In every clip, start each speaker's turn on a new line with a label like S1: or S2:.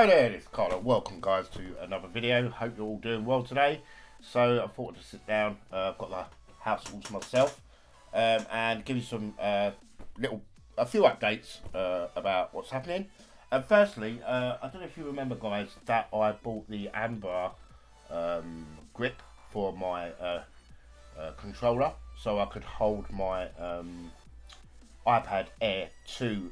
S1: Hello there, it's Carlo. Welcome guys to another video. Hope you're all doing well today. So I thought to sit down, I've got the house all to myself, and give you some a few updates about what's happening. And firstly, I don't know if you remember guys that I bought the Amber grip for my controller, so I could hold my iPad Air 2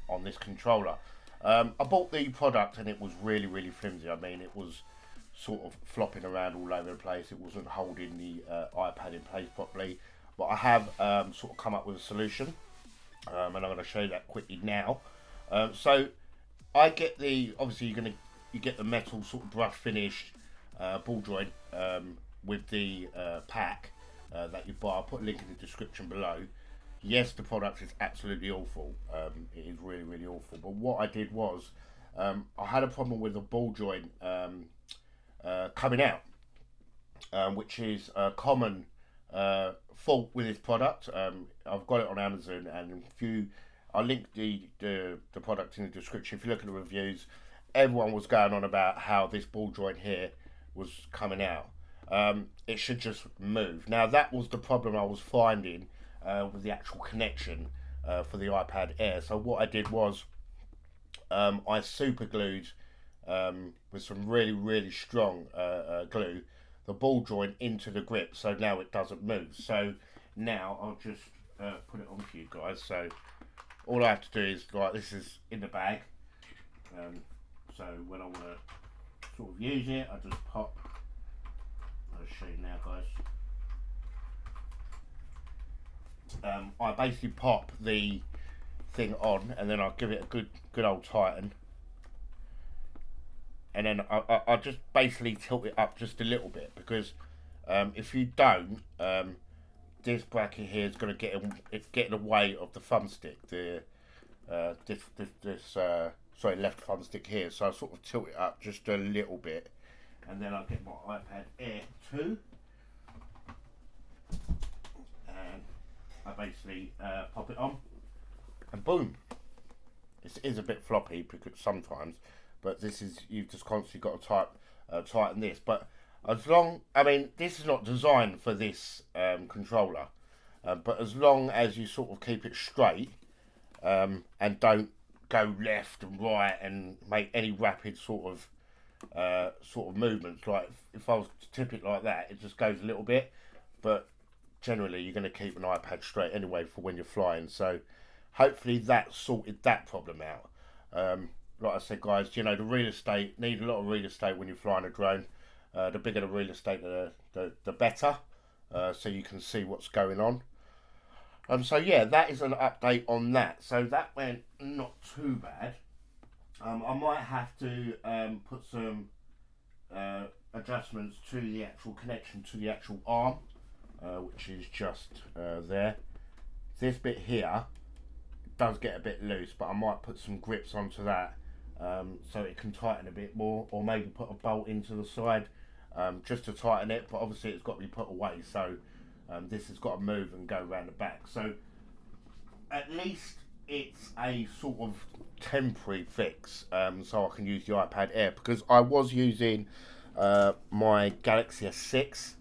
S1: on this controller. I bought the product and it was really flimsy. I mean, it was sort of flopping around all over the place. It wasn't holding the iPad in place properly. But I have sort of come up with a solution, and I'm going to show you that quickly now. So I get obviously you get the metal sort of brush finished ball joint with the pack that you buy. I'll put a link in the description below. Yes, the product is absolutely awful. It is really awful. But what I did was, I had a problem with the ball joint coming out, which is a common fault with this product. I've got it on Amazon, and I'll link the product in the description. If you look at the reviews, everyone was going on about how this ball joint here was coming out. It should just move. Now that was the problem I was finding with the actual connection for the iPad Air. So what I did was I super glued with some really strong glue the ball joint into the grip, so now it doesn't move. So now I'll just put it on for you guys. So all I have to do is, like, this is in the bag, so when I want to sort of use it, I just pop. I'll show you now guys. I basically pop the thing on, and then I'll give it a good old tighten, and then I just basically tilt it up just a little bit, because if you don't, this bracket here is going to get in the way of the thumbstick, sorry, left thumbstick here. So I sort of tilt it up just a little bit, and then I'll get my iPad Air 2. I basically pop it on, and boom. It is a bit floppy because sometimes, but you've just constantly got to tighten this. But I mean, this is not designed for this controller, but as long as you sort of keep it straight and don't go left and right and make any rapid sort of movements. Like if I was to tip it like that, it just goes a little bit, but generally you're going to keep an iPad straight anyway for when you're flying. So hopefully that sorted that problem out. Like I said guys, you know, the real estate, need a lot of real estate when you're flying a drone. The bigger the real estate, the better, so you can see what's going on. So yeah, that is an update on that. So that went not too bad. I might have to put some adjustments to the actual connection to the actual arm, which is just there. This bit here does get a bit loose, but I might put some grips onto that so it can tighten a bit more, or maybe put a bolt into the side just to tighten it. But obviously it's got to be put away, so this has got to move and go around the back. So at least it's a sort of temporary fix, so I can use the iPad Air, because I was using my Galaxy S6.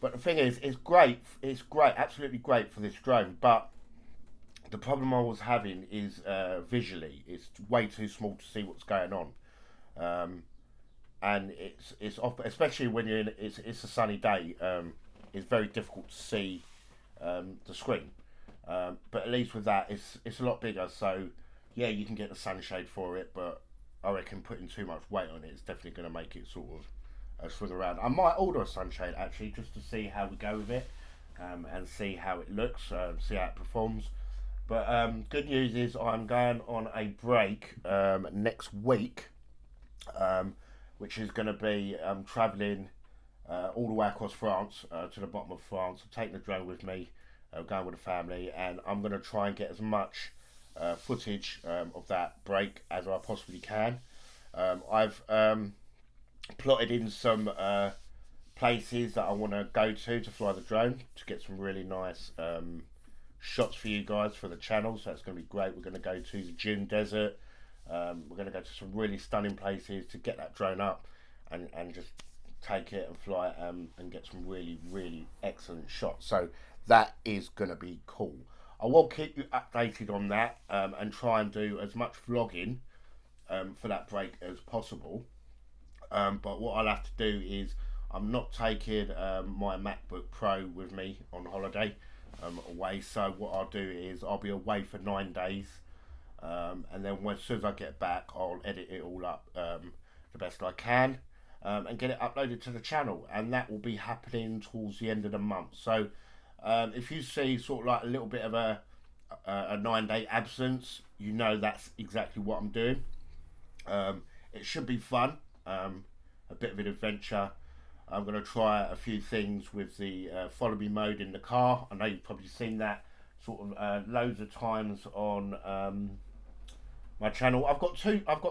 S1: But the thing is, it's great, absolutely great for this drone, but the problem I was having is visually, it's way too small to see what's going on. And it's off, especially when it's a sunny day, it's very difficult to see the screen. But at least with that, it's a lot bigger, so yeah, you can get the sunshade for it, but I reckon putting too much weight on it is definitely going to make it sort of swing around. I might order a sunshade actually, just to see how we go with it, and see how it looks, see how it performs. But good news is I'm going on a break next week, which is going to be travelling all the way across France, to the bottom of France. I'm taking the drone with me, going with the family, and I'm going to try and get as much footage of that break as I possibly can. I've plotted in some places that I want to go to fly the drone, to get some really nice shots for you guys for the channel. So that's going to be great. We're going to go to the Dune Desert, We're going to go to some really stunning places to get that drone up and just take it and fly it and get some really, really excellent shots. So that is going to be cool. I will keep you updated on that and try and do as much vlogging for that break as possible. But what I'll have to do is, I'm not taking my MacBook Pro with me on holiday away. So what I'll do is I'll be away for 9 days. And then as soon as I get back, I'll edit it all up the best I can and get it uploaded to the channel. And that will be happening towards the end of the month. So if you see sort of like a little bit of a 9-day absence, you know that's exactly what I'm doing. It should be fun, a bit of an adventure. I'm going to try a few things with the follow me mode in the car. I know you've probably seen that sort of loads of times on my channel. I've got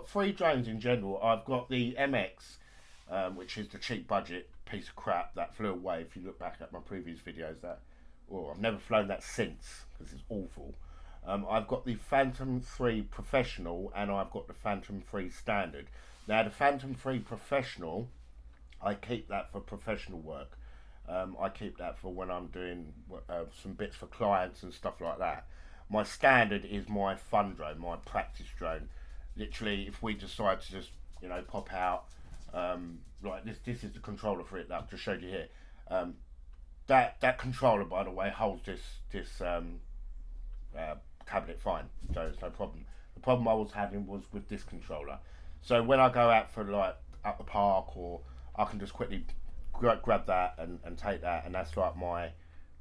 S1: 3 drones in general. I've got the MX, which is the cheap budget piece of crap that flew away. If you look back at my previous videos, I've never flown that since because it's awful. I've got the Phantom 3 Professional and I've got the Phantom 3 Standard. Now the Phantom 3 Professional, I keep that for professional work. I keep that for when I'm doing some bits for clients and stuff like that. My Standard is my fun drone, my practice drone. Literally, if we decide to just, pop out, like this is the controller for it that I've just showed you here. That controller, by the way, holds this tablet fine, so it's no problem. The problem I was having was with this controller. So when I go out for like at the park, or I can just quickly grab that and take that, and that's like my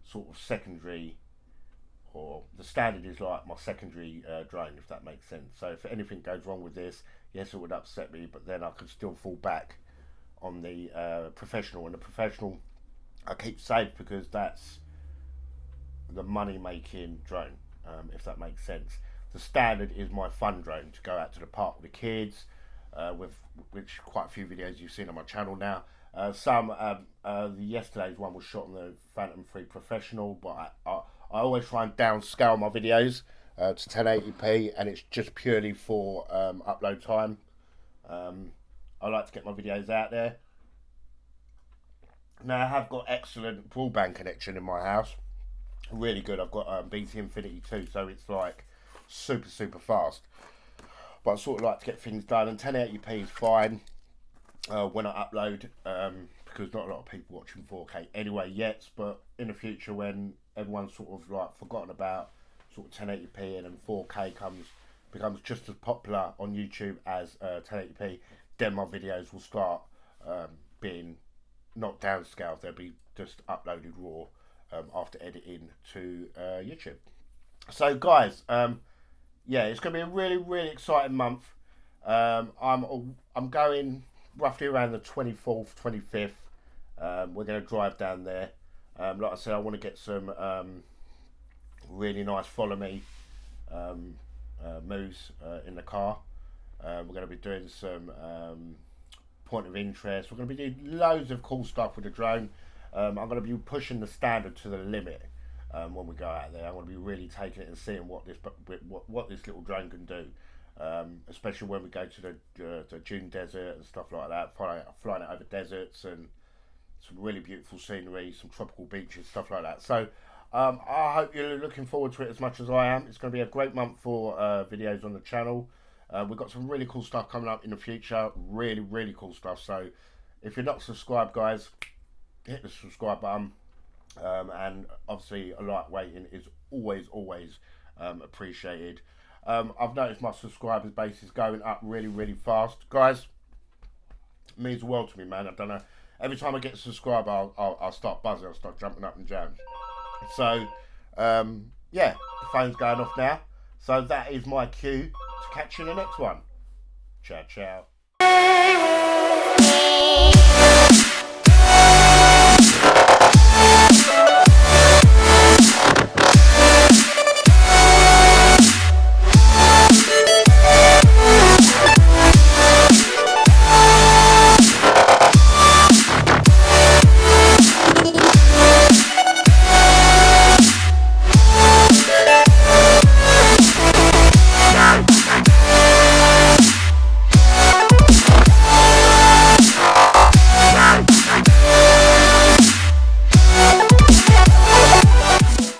S1: sort of secondary, or the Standard is like my secondary drone, if that makes sense. So if anything goes wrong with this, yes, it would upset me, but then I could still fall back on the Professional. And the Professional I keep safe because that's the money making drone, if that makes sense. The Standard is my fun drone to go out to the park with the kids, with which quite a few videos you've seen on my channel now. Yesterday's one was shot on the Phantom 3 Professional, but I always try and downscale my videos to 1080p, and it's just purely for upload time. I like to get my videos out there. Now I have got excellent broadband connection in my house, really good. I've got BT Infinity 2, so it's like super fast. But I sort of like to get things done, and 1080p is fine when I upload, because not a lot of people watching 4K anyway yet. But in the future, when everyone's sort of like forgotten about sort of 1080p, and then 4K becomes just as popular on YouTube as 1080p, then my videos will start being not downscaled. They'll be just uploaded raw after editing to YouTube. So guys, yeah, it's going to be a really exciting month. I'm going roughly around the 24th, 25th. We're going to drive down there. Like I said, I want to get some really nice follow me moves in the car. We're going to be doing some point of interest. We're going to be doing loads of cool stuff with the drone. I'm going to be pushing the Standard to the limit. When we go out there, I'm going to be really taking it and seeing what this little drone can do, especially when we go to the Dune Desert and stuff like that, flying it over deserts and some really beautiful scenery, some tropical beaches, stuff like that. So I hope you're looking forward to it as much as I am. It's going to be a great month for videos on the channel. We've got some really cool stuff coming up in the future, really cool stuff. So if you're not subscribed, guys, hit the subscribe button. And obviously a like rating is always appreciated. I've noticed my subscribers base is going up really fast, guys. It means the world to me, man. I don't know, every time I get a subscriber, I'll start buzzing, I'll start jumping up and down. So yeah, the phone's going off now, so that is my cue to catch you in the next one. Ciao.